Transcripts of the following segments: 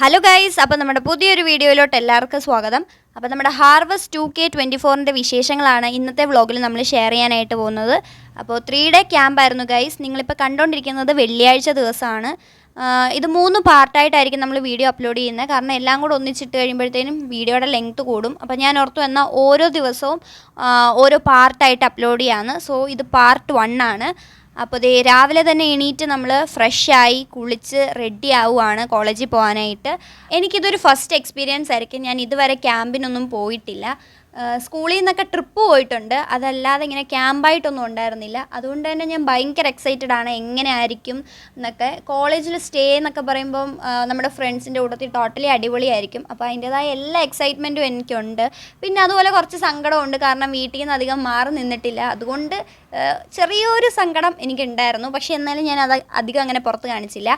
Hello guys, അപ്പോൾ നമ്മുടെ പുതിയൊരു വീഡിയോയിലോട്ട് എല്ലാവർക്കും സ്വാഗതം. അപ്പോൾ നമ്മുടെ ഹാർവസ്റ്റ് 2K24ൻ്റെ വിശേഷങ്ങളാണ് ഇന്നത്തെ വ്ളോഗിൽ നമ്മൾ ഷെയർ ചെയ്യാനായിട്ട് പോകുന്നത്. അപ്പോൾ 3 ഡേ ക്യാമ്പായിരുന്നു ഗൈസ്. നിങ്ങളിപ്പോൾ കണ്ടുകൊണ്ടിരിക്കുന്നത് വെള്ളിയാഴ്ച ദിവസമാണ്. ഇത് 3 പാർട്ടായിട്ടായിരിക്കും നമ്മൾ വീഡിയോ അപ്ലോഡ് ചെയ്യുന്നത്. കാരണം എല്ലാം കൂടെ ഒന്നിച്ചിട്ട് കഴിയുമ്പോഴത്തേനും വീഡിയോയുടെ ലെങ്ത്ത് കൂടും. അപ്പോൾ ഞാൻ ഓർത്തു എന്നാൽ ഓരോ ദിവസവും ഓരോ പാർട്ടായിട്ട് അപ്ലോഡ് ചെയ്യാമെന്ന്. സോ ഇത് പാർട്ട് 1 ആണ്. അപ്പോൾ രാവിലെ തന്നെ എണീറ്റ് നമ്മൾ ഫ്രഷായി കുളിച്ച് റെഡി ആവുകയാണ് കോളേജിൽ പോകാനായിട്ട്. എനിക്കിതൊരു ഫസ്റ്റ് എക്സ്പീരിയൻസ് ആയിരിക്കും. ഞാൻ ഇതുവരെ ക്യാമ്പിനൊന്നും പോയിട്ടില്ല. സ്കൂളിൽ നിന്നൊക്കെ ട്രിപ്പ് പോയിട്ടുണ്ട്, അതല്ലാതെ ഇങ്ങനെ ക്യാമ്പായിട്ടൊന്നും ഉണ്ടായിരുന്നില്ല. അതുകൊണ്ട് തന്നെ ഞാൻ ഭയങ്കര എക്സൈറ്റഡ് ആണ് എങ്ങനെ ആയിരിക്കും എന്നൊക്കെ. കോളേജിൽ സ്റ്റേ എന്നൊക്കെ പറയുമ്പം നമ്മുടെ ഫ്രണ്ട്സിൻ്റെ കൂട്ടത്തിൽ ടോട്ടലി അടിപൊളിയായിരിക്കും. അപ്പോൾ അതിൻ്റേതായ എല്ലാ എക്സൈറ്റ്മെൻറ്റും എനിക്കുണ്ട്. പിന്നെ അതുപോലെ കുറച്ച് സങ്കടമുണ്ട്, കാരണം വീട്ടിൽ നിന്ന് അധികം മാറി നിന്നിട്ടില്ല. അതുകൊണ്ട് ചെറിയൊരു സങ്കടം എനിക്കുണ്ടായിരുന്നു. പക്ഷേ എന്നാലും ഞാൻ അത് അധികം അങ്ങനെ പുറത്ത് കാണിച്ചില്ല.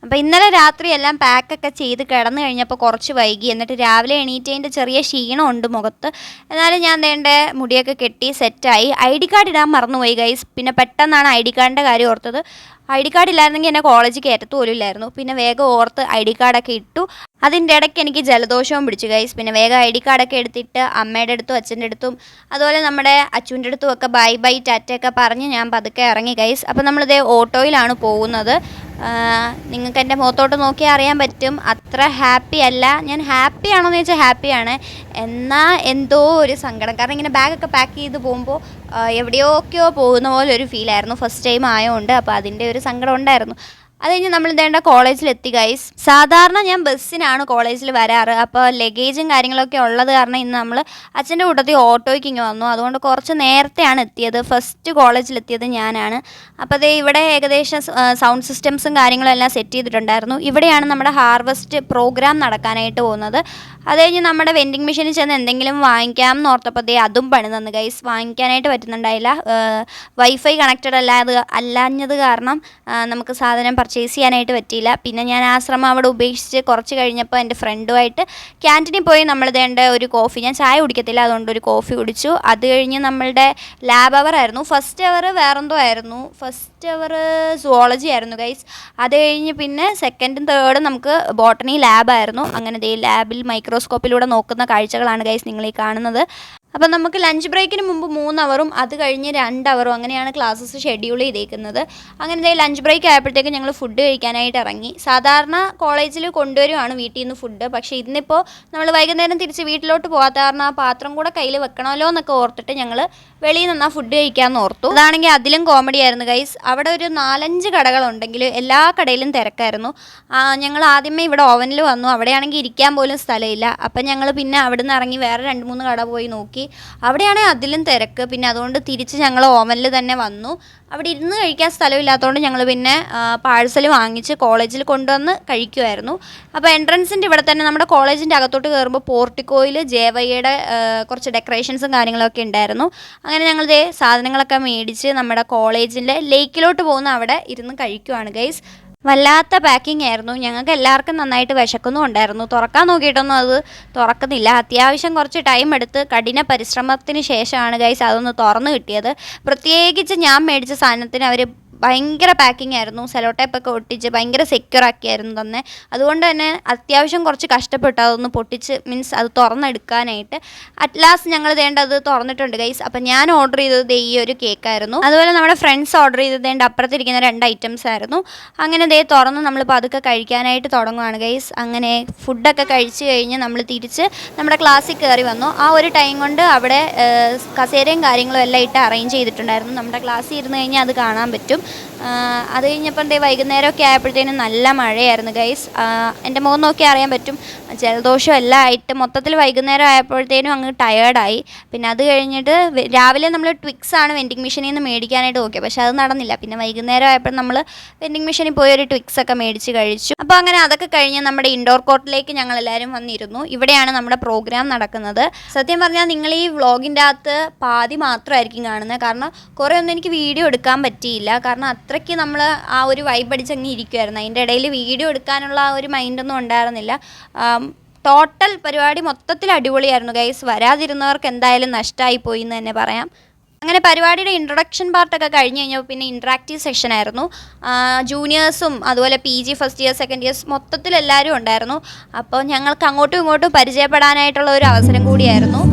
അപ്പോൾ ഇന്നലെ രാത്രി എല്ലാം പാക്കൊക്കെ ചെയ്ത് കിടന്നു കഴിഞ്ഞപ്പോൾ കുറച്ച് വൈകി. എന്നിട്ട് രാവിലെ എണീറ്റതിൻ്റെ ചെറിയ ക്ഷീണമുണ്ട് മുഖത്ത്. എന്നാലും ഞാൻ എൻ്റെ മുടിയൊക്കെ കെട്ടി സെറ്റായി. ID കാർഡ് ഇടാൻ മറന്നുപോയി ഗൈസ്. പിന്നെ പെട്ടെന്നാണ് ID കാർഡിൻ്റെ കാര്യം ഓർത്തത്. ID കാർഡ് ഇല്ലായിരുന്നെങ്കിൽ എന്നെ കോളേജിൽ കയറ്റത്ത് പോലും ഇല്ലായിരുന്നു. പിന്നെ വേഗം ഓർത്ത് ID കാർഡൊക്കെ ഇട്ടു. അതിൻ്റെ ഇടയ്ക്ക് എനിക്ക് ജലദോഷവും പിടിച്ചു ഗൈസ്. പിന്നെ വേഗം ID കാർഡൊക്കെ എടുത്തിട്ട് അമ്മയുടെ അടുത്തും അച്ഛൻ്റെ അടുത്തും അതുപോലെ നമ്മുടെ അച്ഛൻ്റെ അടുത്തും ഒക്കെ ബൈ ടാറ്റയൊക്കെ പറഞ്ഞ് ഞാൻ പതുക്കെ ഇറങ്ങി ഗൈസ്. അപ്പോൾ നമ്മളിതേ ഓട്ടോയിലാണ് പോകുന്നത്. നിങ്ങൾക്ക് എൻ്റെ മുഖത്തോട്ട് നോക്കിയാൽ അറിയാൻ പറ്റും അത്ര ഹാപ്പി അല്ല. ഞാൻ ഹാപ്പി ആണോയെന്ന് ചോദിച്ചാൽ ഹാപ്പിയാണ്, എന്നാൽ എന്തോ ഒരു സങ്കടം. കാരണം ഇങ്ങനെ ബാഗൊക്കെ പാക്ക് ചെയ്ത് പോകുമ്പോൾ എവിടെയൊക്കെയോ പോകുന്ന പോലെ ഒരു ഫീലായിരുന്നു. ഫസ്റ്റ് ടൈം ആയതുകൊണ്ട് അപ്പോൾ അതിൻ്റെ ഒരു സങ്കടം ഉണ്ടായിരുന്നു. അത് കഴിഞ്ഞ് നമ്മൾ ഇതേണ്ട കോളേജിലെത്തി ഗൈസ്. സാധാരണ ഞാൻ ബസ്സിനാണ് കോളേജിൽ വരാറ്. അപ്പോൾ ലഗേജും കാര്യങ്ങളൊക്കെ ഉള്ളത് കാരണം ഇന്ന് നമ്മൾ അച്ഛൻ്റെ കൂട്ടത്തിൽ ഓട്ടോയ്ക്ക് ഇങ്ങ് വന്നു. അതുകൊണ്ട് കുറച്ച് നേരത്തെയാണ് എത്തിയത്. ഫസ്റ്റ് കോളേജിലെത്തിയത് ഞാനാണ്. അപ്പോൾ ഇവിടെ ഏകദേശം സൗണ്ട് സിസ്റ്റംസും കാര്യങ്ങളും എല്ലാം സെറ്റ് ചെയ്തിട്ടുണ്ടായിരുന്നു. ഇവിടെയാണ് നമ്മുടെ ഹാർവസ്റ്റ് പ്രോഗ്രാം നടക്കാനായിട്ട് പോകുന്നത്. അത് കഴിഞ്ഞ് നമ്മുടെ വെൻഡിങ് മെഷീനിൽ ചെന്ന് എന്തെങ്കിലും വാങ്ങിക്കാം എന്ന് ഓർത്തപ്പോൾ അതും പണി തന്നു ഗൈസ്. വാങ്ങിക്കാനായിട്ട് പറ്റുന്നുണ്ടായില്ല. വൈഫൈ കണക്റ്റഡ് അല്ലാഞ്ഞത് കാരണം നമുക്ക് സാധനം പർച്ചേസ് ചെയ്യാനായിട്ട് പറ്റിയില്ല. പിന്നെ ഞാൻ ആ ശ്രമം അവിടെ ഉപേക്ഷിച്ച് കുറച്ച് കഴിഞ്ഞപ്പോൾ എൻ്റെ ഫ്രണ്ടുമായിട്ട് ക്യാൻറ്റീനിൽ പോയി നമ്മൾ ഇതേണ്ട ഒരു കോഫി, ഞാൻ ചായ കുടിക്കത്തില്ല അതുകൊണ്ട് ഒരു കോഫി കുടിച്ചു. അത് കഴിഞ്ഞ് നമ്മളുടെ ലാബ് അവർ ആയിരുന്നു. ഫസ്റ്റ് അവർ വേറെന്തോ ആയിരുന്നു. ഫസ്റ്റ് അവർ സുവോളജി ആയിരുന്നു ഗൈസ്. അത് കഴിഞ്ഞ് പിന്നെ സെക്കൻഡും തേർഡും നമുക്ക് ബോട്ടണി ലാബായിരുന്നു. അങ്ങനെ ലാബിൽ മൈക്രോസ്കോപ്പിലൂടെ നോക്കുന്ന കാഴ്ചകളാണ് ഗൈസ് നിങ്ങൾ ഈ കാണുന്നത്. അപ്പം നമുക്ക് ലഞ്ച് ബ്രേക്കിന് മുമ്പ് 3 അവറും അത് കഴിഞ്ഞ് 2 അവറും അങ്ങനെയാണ് ക്ലാസ്സസ് ഷെഡ്യൂൾ ചെയ്തേക്കുന്നത്. അങ്ങനെ ലഞ്ച് ബ്രേക്ക് ആയപ്പോഴത്തേക്ക് ഞങ്ങൾ ഫുഡ് കഴിക്കാനായിട്ട് ഇറങ്ങി. സാധാരണ കോളേജിൽ കൊണ്ടുവരുവാണ് വീട്ടിൽ നിന്ന് ഫുഡ്. പക്ഷേ ഇന്നിപ്പോൾ നമ്മൾ വൈകുന്നേരം തിരിച്ച് വീട്ടിലോട്ട് പോകാത്ത കാരണം ആ പാത്രം കൂടെ കയ്യിൽ വെക്കണമല്ലോ എന്നൊക്കെ ഓർത്തിട്ട് ഞങ്ങൾ വെളിയിൽ നിന്നാ ഫുഡ് കഴിക്കാമെന്ന് ഓർത്തു. അതാണെങ്കിൽ അതിലും കോമഡി ആയിരുന്നു ഗൈസ്. അവിടെ ഒരു 4-5 കടകളുണ്ടെങ്കിൽ എല്ലാ കടയിലും തിരക്കായിരുന്നു. ഞങ്ങൾ ആദ്യമേ ഇവിടെ ഓവനിൽ വന്നു. അവിടെയാണെങ്കിൽ ഇരിക്കാൻ പോലും സ്ഥലമില്ല. അപ്പം ഞങ്ങൾ പിന്നെ അവിടെ നിന്ന് ഇറങ്ങി വേറെ 2-3 കട പോയി നോക്കി. അവിടെയാണെങ്കിൽ അതിലും തിരക്ക്. പിന്നെ അതുകൊണ്ട് തിരിച്ച് ഞങ്ങൾ ഓവനിൽ തന്നെ വന്നു. അവിടെ ഇരുന്ന് കഴിക്കാൻ സ്ഥലമില്ലാത്തതുകൊണ്ട് ഞങ്ങൾ പിന്നെ പാഴ്സൽ വാങ്ങിച്ച് കോളേജിൽ കൊണ്ടുവന്ന് കഴിക്കുമായിരുന്നു. അപ്പോൾ എൻട്രൻസിൻ്റെ ഇവിടെ തന്നെ നമ്മുടെ കോളേജിൻ്റെ അകത്തോട്ട് കയറുമ്പോൾ പോർട്ടിക്കോയിൽ ജേവയുടെ കുറച്ച് ഡെക്കറേഷൻസും കാര്യങ്ങളൊക്കെ ഉണ്ടായിരുന്നു. അങ്ങനെ ഞങ്ങൾ സാധനങ്ങളൊക്കെ മേടിച്ച് നമ്മുടെ കോളേജിൻ്റെ ലേക്കിലോട്ട് പോകുന്ന അവിടെ ഇരുന്ന് കഴിക്കുവാണ് ഗൈസ്. വല്ലാത്ത പാക്കിംഗ് ആയിരുന്നു. ഞങ്ങൾക്ക് എല്ലാവർക്കും നന്നായിട്ട് വിശക്കുന്നുണ്ടായിരുന്നു. തുറക്കാൻ നോക്കിയിട്ടൊന്നും അത് തുറക്കുന്നില്ല. അത്യാവശ്യം കുറച്ച് ടൈം എടുത്ത് കഠിന പരിശ്രമത്തിന് ശേഷമാണ് ഗൈസ് അതൊന്ന് തുറന്ന് കിട്ടിയത്. പ്രത്യേകിച്ച് ഞാൻ മേടിച്ച സാധനത്തിന് അവർ ഭയങ്കര പാക്കിംഗ് ആയിരുന്നു. സെലോ ടേപ്പൊക്കെ ഒട്ടിച്ച് ഭയങ്കര സെക്യൂർ ആക്കിയായിരുന്നു തന്നെ. അതുകൊണ്ട് തന്നെ അത്യാവശ്യം കുറച്ച് കഷ്ടപ്പെട്ടു അതൊന്ന് പൊട്ടിച്ച് അത് തുറന്നെടുക്കാനായിട്ട്. അറ്റ് ലാസ്റ്റ് ഞങ്ങൾ അത് തുറന്നിട്ടുണ്ട് ഗൈസ്. അപ്പം ഞാൻ ഓർഡർ ചെയ്തത് ഈ ഒരു കേക്കായിരുന്നു. അതുപോലെ നമ്മുടെ ഫ്രണ്ട്സ് ഓർഡർ ചെയ്തത് അപ്പുറത്തിരിക്കുന്ന 2 ഐറ്റംസ് ആയിരുന്നു. അങ്ങനെ തുറന്ന് നമ്മളിപ്പോൾ അതൊക്കെ കഴിക്കാനായിട്ട് തുടങ്ങുകയാണ് ഗൈസ്. അങ്ങനെ ഫുഡൊക്കെ കഴിച്ച് കഴിഞ്ഞ് നമ്മൾ തിരിച്ച് നമ്മുടെ ക്ലാസ്സിൽ കയറി വന്നു. ആ ഒരു ടൈം കൊണ്ട് അവിടെ കസേരയും കാര്യങ്ങളും എല്ലാം ഇട്ട് അറേഞ്ച് ചെയ്തിട്ടുണ്ടായിരുന്നു. നമ്മുടെ ക്ലാസ്സിൽ ഇരുന്ന് കഴിഞ്ഞാൽ അത് കാണാൻ പറ്റും. അത് കഴിഞ്ഞപ്പം വൈകുന്നേരമൊക്കെ ആയപ്പോഴത്തേനും നല്ല മഴയായിരുന്നു ഗൈസ്. എൻ്റെ മുഖം നോക്കി അറിയാൻ പറ്റും. ജലദോഷം എല്ലാം ആയിട്ട് മൊത്തത്തിൽ വൈകുന്നേരം ആയപ്പോഴത്തേനും അങ്ങ് ടയേർഡായി. പിന്നെ അത് കഴിഞ്ഞിട്ട് രാവിലെ നമ്മൾ ട്വിക്സ് ആണ് വെൻഡിങ് മെഷീനിൽ നിന്ന് മേടിക്കാനായിട്ട് നോക്കിയത്. പക്ഷേ അത് നടന്നില്ല. പിന്നെ വൈകുന്നേരം ആയപ്പോൾ നമ്മൾ വെൻഡിങ് മെഷീനിൽ പോയി ഒരു ട്വിക്സ് ഒക്കെ മേടിച്ച് കഴിച്ചു. അപ്പോൾ അങ്ങനെ അതൊക്കെ കഴിഞ്ഞ് നമ്മുടെ ഇൻഡോർ കോർട്ടിലേക്ക് ഞങ്ങളെല്ലാവരും വന്നിരുന്നു. ഇവിടെയാണ് നമ്മുടെ പ്രോഗ്രാം നടക്കുന്നത്. സത്യം പറഞ്ഞാൽ നിങ്ങൾ ഈ വ്ളോഗിൻ്റെ അകത്ത് പാതി മാത്രമായിരിക്കും കാണുന്നത്. കാരണം കുറേ ഒന്നും എനിക്ക് വീഡിയോ എടുക്കാൻ പറ്റിയില്ല. കാരണം അത്രയ്ക്ക് നമ്മൾ ആ ഒരു വൈബ് അടിച്ചങ്ങ് ഇരിക്കുമായിരുന്നു. അതിൻ്റെ ഇടയിൽ വീഡിയോ എടുക്കാനുള്ള ആ ഒരു മൈൻഡൊന്നും ഉണ്ടായിരുന്നില്ല. ടോട്ടൽ പരിപാടി മൊത്തത്തിൽ അടിപൊളിയായിരുന്നു ഗൈസ്. വരാതിരുന്നവർക്ക് എന്തായാലും നഷ്ടമായി പോയി എന്ന് തന്നെ പറയാം. അങ്ങനെ പരിപാടിയുടെ ഇൻട്രൊഡക്ഷൻ പാർട്ടൊക്കെ കഴിഞ്ഞ് കഴിഞ്ഞപ്പോൾ പിന്നെ ഇൻട്രാക്റ്റീവ് സെഷൻ ആയിരുന്നു. ജൂനിയേഴ്സും അതുപോലെ PG first year second years മൊത്തത്തിൽ എല്ലാവരും ഉണ്ടായിരുന്നു. അപ്പോൾ ഞങ്ങൾക്ക് അങ്ങോട്ടും ഇങ്ങോട്ടും പരിചയപ്പെടാനായിട്ടുള്ള ഒരു അവസരം കൂടിയായിരുന്നു.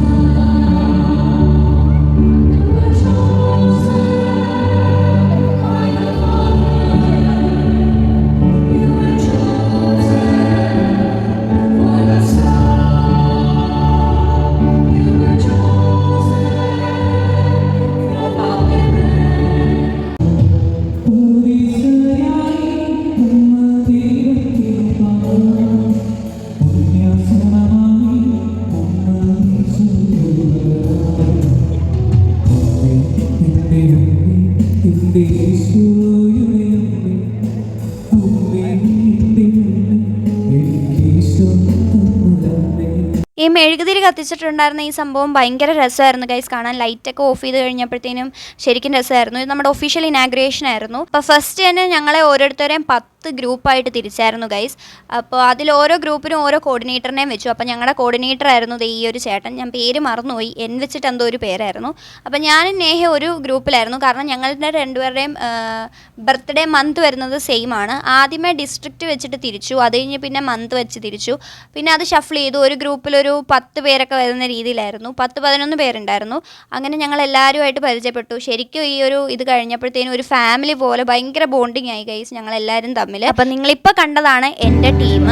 ഈ മെഴുകുതിരി കത്തിച്ചിട്ടുണ്ടായിരുന്ന ഈ സംഭവം ഭയങ്കര രസമായിരുന്നു ഗൈസ് കാണാൻ. ലൈറ്റൊക്കെ ഓഫ് ചെയ്ത് കഴിഞ്ഞപ്പോഴത്തേനും ശരിക്കും രസമായിരുന്നു. ഇത് നമ്മുടെ ഒഫീഷ്യൽ ഇനാഗ്രേഷൻ ആയിരുന്നു. അപ്പോൾ ഫസ്റ്റ് തന്നെ ഞങ്ങളെ ഓരോരുത്തരെയും 10 ഗ്രൂപ്പായിട്ട് തിരിച്ചായിരുന്നു ഗൈസ്. അപ്പോൾ അതിൽ ഓരോ ഗ്രൂപ്പിനും ഓരോ കോർഡിനേറ്ററിനെയും വെച്ചു. അപ്പോൾ ഞങ്ങളുടെ കോർഡിനേറ്റർ ആയിരുന്നു ഈ ഒരു ചേട്ടൻ. ഞാൻ പേര് മറന്നുപോയി, എൻ വെച്ചിട്ട് എന്തോ ഒരു പേരായിരുന്നു. അപ്പോൾ ഞാനും നേഹ ഒരു ഗ്രൂപ്പിലായിരുന്നു. കാരണം ഞങ്ങളുടെ രണ്ടുപേരുടെയും ബർത്ത്ഡേ മന്ത് വരുന്നത് സെയിം ആണ്. ആദ്യമേ ഡിസ്ട്രിക്റ്റ് വെച്ചിട്ട് തിരിച്ചു, അത് കഴിഞ്ഞ് പിന്നെ മന്ത് വെച്ച് തിരിച്ചു. പിന്നെ അത് ഷഫിൾ ചെയ്തു. ഒരു ഗ്രൂപ്പിലൊരു 10 പേരൊക്കെ വരുന്ന രീതിയിലായിരുന്നു. 10-11 പേരുണ്ടായിരുന്നു. അങ്ങനെ ഞങ്ങൾ എല്ലാവരുമായിട്ട് പരിചയപ്പെട്ടു. ശരിക്കും ഈ ഒരു ഇത് കഴിഞ്ഞപ്പോഴത്തേനും ഒരു ഫാമിലി പോലെ ഭയങ്കര ബോണ്ടിങ് ആയി ഗൈസ് ഞങ്ങളെല്ലാവരും തമ്മിൽ. അപ്പം നിങ്ങളിപ്പോൾ കണ്ടതാണ് എൻ്റെ ടീം.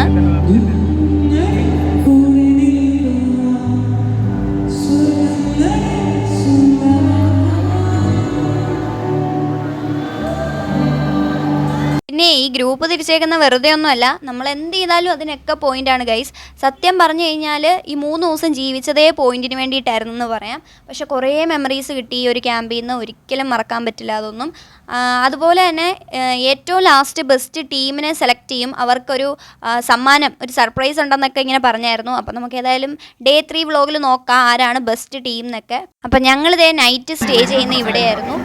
പിന്നെ ഈ ഗ്രൂപ്പ് തിരിച്ചേക്കുന്ന വെറുതെ ഒന്നുമല്ല, നമ്മൾ എന്ത് ചെയ്താലും അതിനൊക്കെ പോയിൻ്റാണ് ഗൈസ്. സത്യം പറഞ്ഞു കഴിഞ്ഞാൽ ഈ 3 ദിവസം ജീവിച്ചതേ പോയിന്റിന് വേണ്ടിയിട്ടായിരുന്നു എന്ന് പറയാം. പക്ഷെ കുറേ മെമ്മറീസ് കിട്ടി ഈ ഒരു ക്യാമ്പിൽ നിന്ന്, ഒരിക്കലും മറക്കാൻ പറ്റില്ല അതൊന്നും. അതുപോലെ തന്നെ ഏറ്റവും ലാസ്റ്റ് ബെസ്റ്റ് ടീമിനെ സെലക്ട് ചെയ്യും, അവർക്കൊരു സമ്മാനം, ഒരു സർപ്രൈസ് ഉണ്ടെന്നൊക്കെ ഇങ്ങനെ പറഞ്ഞായിരുന്നു. അപ്പോൾ നമുക്ക് ഏതായാലും Day 3 വ്ളോഗിൽ നോക്കാം ആരാണ് ബെസ്റ്റ് ടീം എന്നൊക്കെ. അപ്പം ഞങ്ങളിതേ നൈറ്റ് സ്റ്റേ ചെയ്യുന്ന ഇവിടെയായിരുന്നു.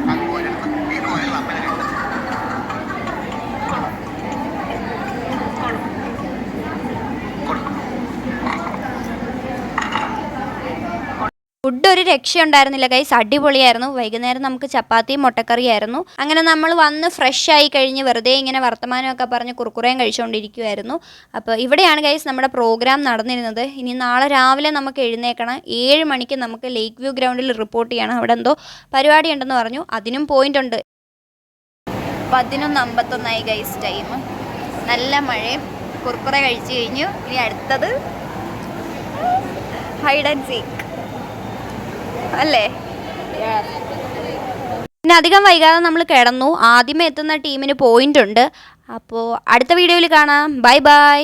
ഫുഡ് ഒരു രക്ഷയുണ്ടായിരുന്നില്ല ഗൈസ്, അടിപൊളിയായിരുന്നു. വൈകുന്നേരം നമുക്ക് ചപ്പാത്തിയും മുട്ടക്കറിയായിരുന്നു. അങ്ങനെ നമ്മൾ വന്ന് ഫ്രഷ് ആയി കഴിഞ്ഞ് വെറുതെ ഇങ്ങനെ വർത്തമാനമൊക്കെ പറഞ്ഞ് കുറുക്കുറയും കഴിച്ചുകൊണ്ടിരിക്കുമായിരുന്നു. അപ്പോൾ ഇവിടെയാണ് ഗൈസ് നമ്മുടെ പ്രോഗ്രാം നടന്നിരുന്നത്. ഇനി നാളെ രാവിലെ നമുക്ക് എഴുന്നേക്കണം. 7 മണിക്ക് നമുക്ക് ലേക്ക് വ്യൂ ഗ്രൗണ്ടിൽ റിപ്പോർട്ട് ചെയ്യണം. അവിടെ എന്തോ പരിപാടി ഉണ്ടെന്ന് പറഞ്ഞു, അതിനും പോയിന്റ് ഉണ്ട്. 11:51 ഗൈസ് ടൈം. നല്ല മഴയും കുറുക്കുറ കഴിച്ചു കഴിഞ്ഞു. ഇനി അടുത്തത് ഹൈഡ് ആൻഡ് സീക്ക് അല്ലേ. പിന്നെ അധികം വൈകാതെ നമ്മൾ കിടന്നു. ആദ്യമേ എത്തുന്ന ടീമിന് പോയിന്റ് ഉണ്ട്. അപ്പോൾ അടുത്ത വീഡിയോയിൽ കാണാം. Bye bye.